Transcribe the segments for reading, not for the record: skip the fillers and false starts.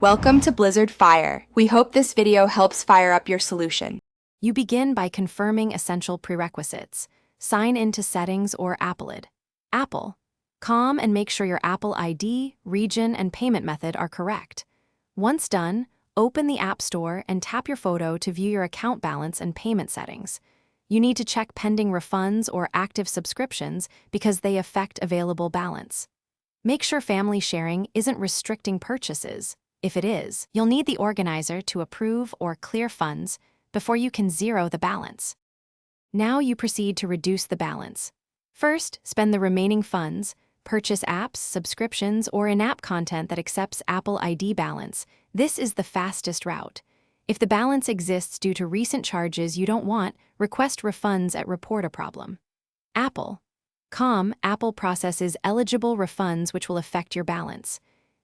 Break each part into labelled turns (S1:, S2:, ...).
S1: Welcome to Blizzard Fire. We hope this video helps fire up your solution.
S2: You begin by confirming essential prerequisites. Sign into Settings or Appleid. Apple. Calm and make sure your Apple ID, region, and payment method are correct. Once done, open the App Store and tap your photo to view your account balance and payment settings. You need to check pending refunds or active subscriptions because they affect available balance. Make sure family sharing isn't restricting purchases. If it is, you'll need the organizer to approve or clear funds before you can zero the balance. Now you proceed to reduce the balance. First, spend the remaining funds, purchase apps, subscriptions, or in-app content that accepts Apple ID balance. This is the fastest route. If the balance exists due to recent charges you don't want, request refunds at Report a Problem. Apple. Apple processes eligible refunds which will affect your balance.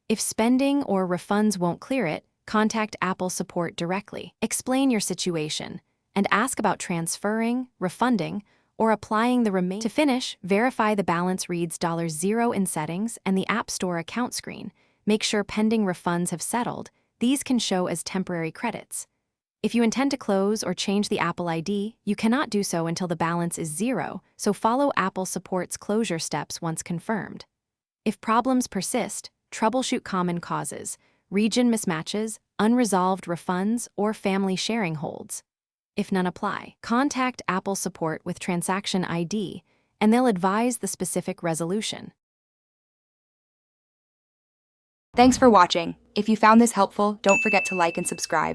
S2: If spending or refunds won't clear it, contact Apple support directly. Explain your situation and ask about transferring, refunding, or applying the remaining. To finish, verify the balance reads $0 in settings and the App Store account screen. Make sure pending refunds have settled. These can show as temporary credits. If you intend to close or change the Apple ID, you cannot do so until the balance is zero, so follow Apple support's closure steps once confirmed. If problems persist, troubleshoot common causes, region mismatches, unresolved refunds, or family sharing holds. If none apply, contact Apple support with transaction ID, and they'll advise the specific resolution.
S1: Thanks for watching. If you found this helpful, don't forget to like and subscribe.